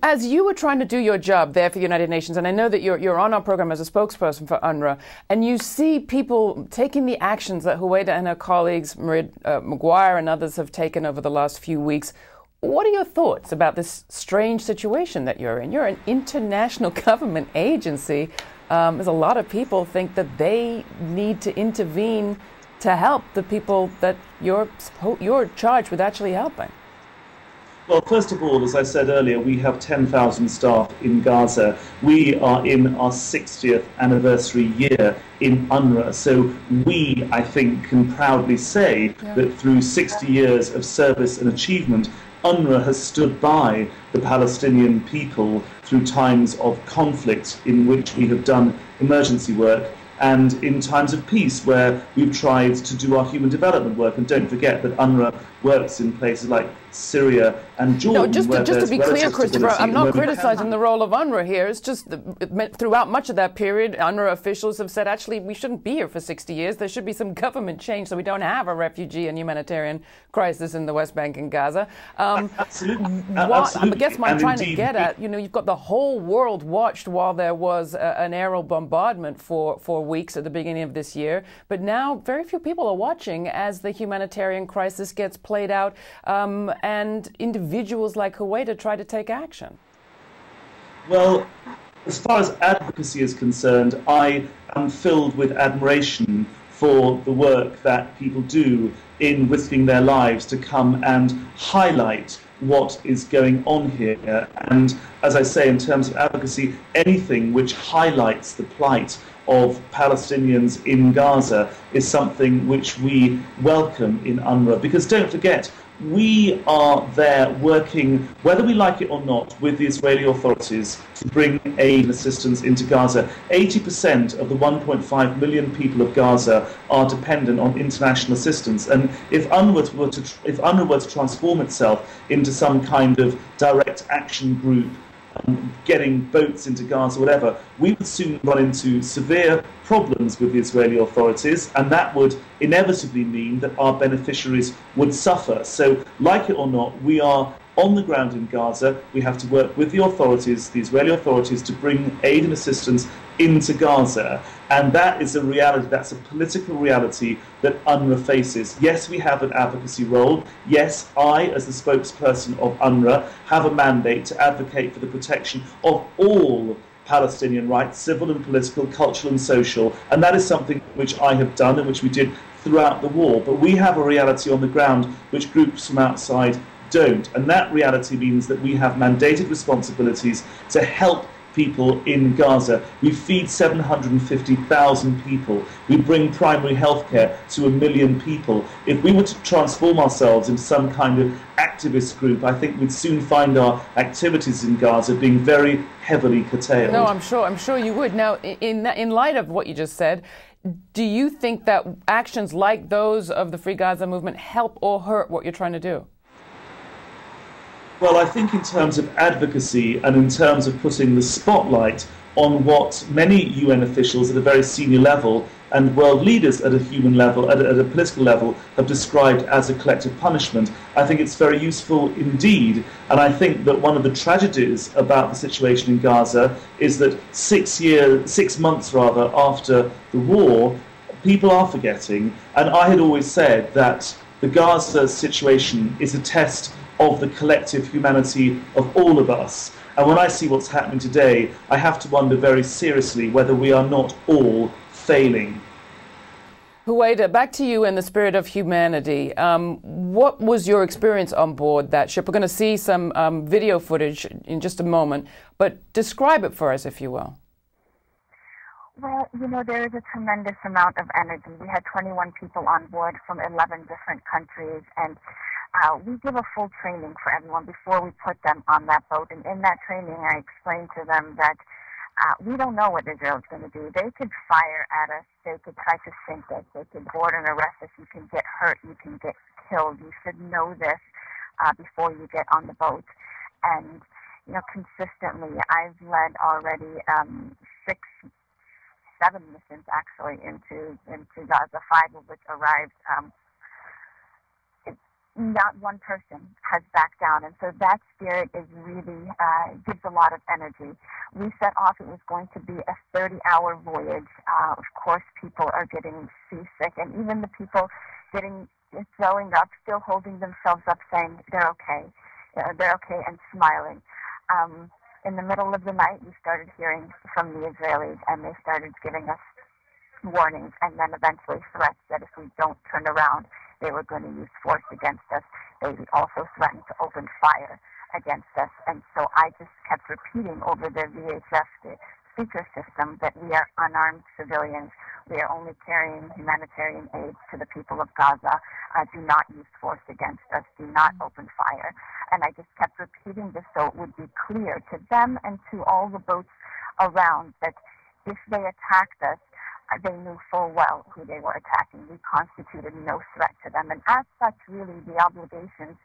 As you were trying to do your job there for the United Nations, and I know that you're on our program as a spokesperson for UNRWA, and you see people taking the actions that Huwaida and her colleagues, Maguire and others, have taken over the last few weeks, what are your thoughts about this strange situation that you're in? You're an international government agency. There's a lot of people think that they need to intervene to help the people that you're charged with actually helping. Well, first of all, as I said earlier, we have 10,000 staff in Gaza. We are in our 60th anniversary year in UNRWA. So we, I think, can proudly say that through 60 years of service and achievement, UNRWA has stood by the Palestinian people through times of conflict in which we have done emergency work, and in times of peace where we've tried to do our human development work. And don't forget that UNRWA works in places like Syria and Jordan. No, just to be clear, Christopher, I'm not criticizing the role of UNRWA here. It's just throughout much of that period, UNRWA officials have said, actually, we shouldn't be here for 60 years. There should be some government change so we don't have a refugee and humanitarian crisis in the West Bank and Gaza. Absolutely. I guess what I'm trying to get at, you've got the whole world watched while there was an aerial bombardment for weeks at the beginning of this year. But now very few people are watching as the humanitarian crisis gets played out and individuals like Huwaida try to take action. Well, as far as advocacy is concerned, I am filled with admiration for the work that people do in risking their lives to come and highlight what is going on here. And as I say, in terms of advocacy, anything which highlights the plight of Palestinians in Gaza is something which we welcome in UNRWA. Because don't forget, we are there working, whether we like it or not, with the Israeli authorities to bring aid and assistance into Gaza. 80% of the 1.5 million people of Gaza are dependent on international assistance. And if UNRWA were to transform itself into some kind of direct action group, getting boats into Gaza, whatever, we would soon run into severe problems with the Israeli authorities, and that would inevitably mean that our beneficiaries would suffer. So, like it or not, we are on the ground in Gaza. We have to work with the authorities, the Israeli authorities, to bring aid and assistance into Gaza. And that is a reality, that's a political reality that UNRWA faces. Yes, we have an advocacy role. Yes, I, as the spokesperson of UNRWA, have a mandate to advocate for the protection of all Palestinian rights, civil and political, cultural and social. And that is something which I have done and which we did throughout the war. But we have a reality on the ground which groups from outside don't. And that reality means that we have mandated responsibilities to help people in Gaza. We feed 750,000 people. We bring primary health care to 1 million people. If we were to transform ourselves into some kind of activist group, I think we'd soon find our activities in Gaza being very heavily curtailed. No, I'm sure you would. Now, in light of what you just said, do you think that actions like those of the Free Gaza movement help or hurt what you're trying to do? Well, I think in terms of advocacy and in terms of putting the spotlight on what many UN officials at a very senior level and world leaders at a human level, at a political level, have described as a collective punishment, I think it's very useful indeed. And I think that one of the tragedies about the situation in Gaza is that 6 months after the war, people are forgetting. And I had always said that the Gaza situation is a test of the collective humanity of all of us. And when I see what's happening today, I have to wonder very seriously whether we are not all failing. Huwaida, back to you in the spirit of humanity. What was your experience on board that ship? We're going to see some video footage in just a moment, but describe it for us, if you will. Well, there is a tremendous amount of energy. We had 21 people on board from 11 different countries, and we give a full training for everyone before we put them on that boat. And in that training, I explained to them that we don't know what Israel's going to do. They could fire at us. They could try to sink us. They could board and arrest us. You can get hurt. You can get killed. You should know this before you get on the boat. And, consistently, I've led already 7 missions, actually, into Gaza, 5 of which arrived not one person has backed down. And so that spirit is really gives a lot of energy. We set off, it was going to be a 30-hour voyage. Of course, people are getting seasick, and even the people throwing up, still holding themselves up, saying they're okay. They're okay and smiling. In the middle of the night, we started hearing from the Israelis, and they started giving us warnings and then eventually threats that if we don't turn around, they were going to use force against us. They also threatened to open fire against us. And so I just kept repeating over the VHF, the speaker system, that we are unarmed civilians. We are only carrying humanitarian aid to the people of Gaza. Do not use force against us. Do not open fire. And I just kept repeating this so it would be clear to them and to all the boats around that if they attacked us, they knew full well who they were attacking. We constituted no threat to them. And as such, really, the obligations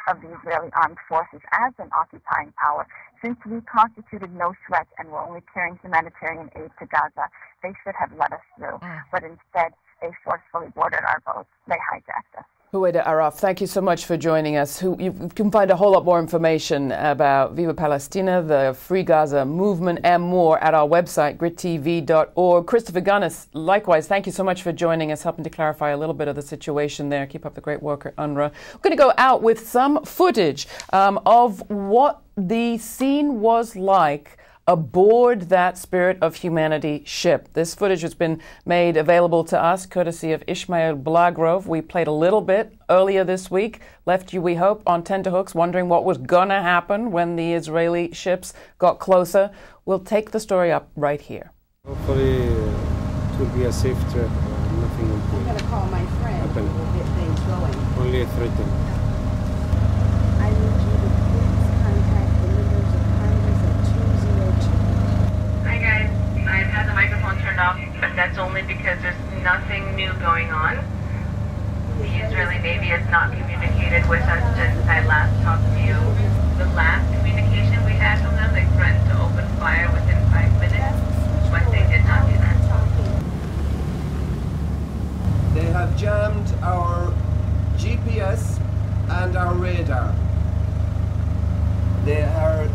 of the Israeli armed forces as an occupying power, since we constituted no threat and were only carrying humanitarian aid to Gaza, they should have let us through. But instead, they forcefully boarded our boats. They hijacked us. Huwaida Araf, thank you so much for joining us. You can find a whole lot more information about Viva Palestina, the Free Gaza movement, and more at our website, GRITtv.org. Christopher Gunnis, likewise, thank you so much for joining us, helping to clarify a little bit of the situation there. Keep up the great work at UNRWA. We're going to go out with some footage of what the scene was like aboard that Spirit of Humanity ship. This footage has been made available to us courtesy of Ishmael Blagrove. We played a little bit earlier this week, left you, we hope, on tenterhooks, wondering what was going to happen when the Israeli ships got closer. We'll take the story up right here. Hopefully it will be a safe trip. Nothing will be. I'm going to call my friend and we'll get things going. Only a threaten. I need you to please contact the members of Congress at 202. Hi guys, I've had the microphone turned off, but that's only because there's nothing new going on. The Israeli Navy has not communicated with us since I last talked to you. The last communication we had from them, they threatened to open fire within 5 minutes, but they did not do that. They have jammed our GPS and our radar. They are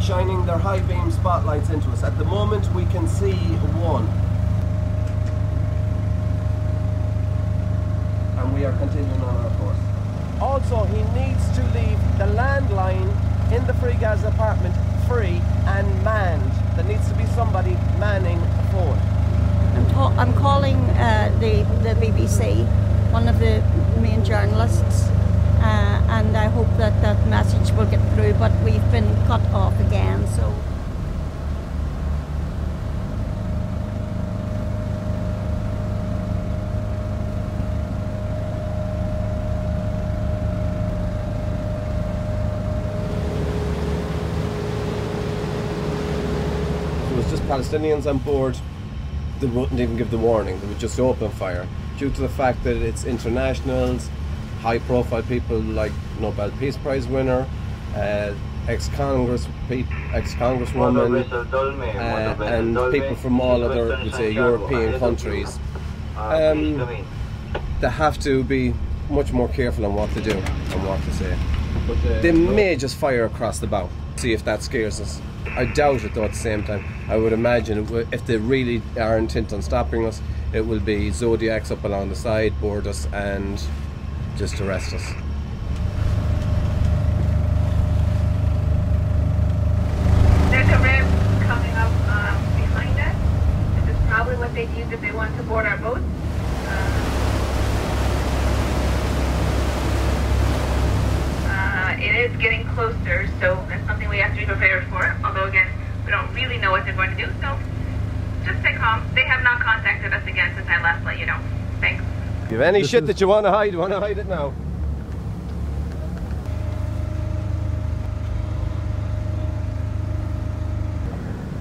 shining their high beam spotlights into us. At the moment we can see one. And we are continuing on our course. Also, he needs to leave the landline in the Free Gaza apartment free and manned. There needs to be somebody manning the phone. I'm calling the BBC, one of the main journalists, and I hope that that message will get through, but we've been cut off again, so. It was just Palestinians on board. They wouldn't even give the warning, they would just open fire. Due to the fact that it's internationals, high-profile people like Nobel Peace Prize winner, ex-congresswoman, and people from all other, let's say, European countries. They have to be much more careful on what to do and what to say. They may just fire across the bow, see if that scares us. I doubt it though at the same time. I would imagine if they really are intent on stopping us, it will be Zodiacs up along the side, board us and just arrest us. There's a rib coming up behind us. This is probably what they'd use if they wanted to board our boat. It is getting closer, so that's something we have to be prepared for. Although, again, we don't really know what they're going to do, so just stay calm. They have not contacted us again since I last let you know. Thanks. If you have any shit that you want to hide it now.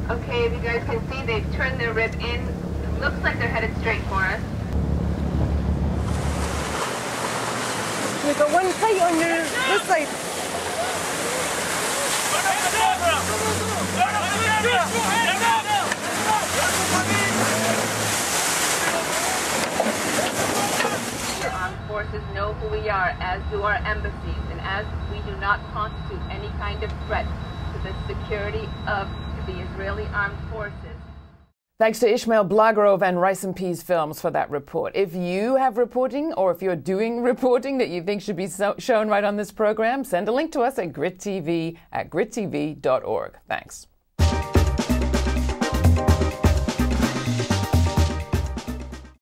Okay, if you guys can see, they've turned their rib in. It looks like they're headed straight for us. We've got one kite on this side. Armed forces forces know who we are, as do our embassies, and as we do not constitute any kind of threat to the security of the Israeli armed forces. Thanks to Ishmael Blagarov and Rice and Peas Films for that report. If you have reporting, or if you're doing reporting that you think should be shown right on this program, send a link to us at GRITtv at grittv.org. Thanks.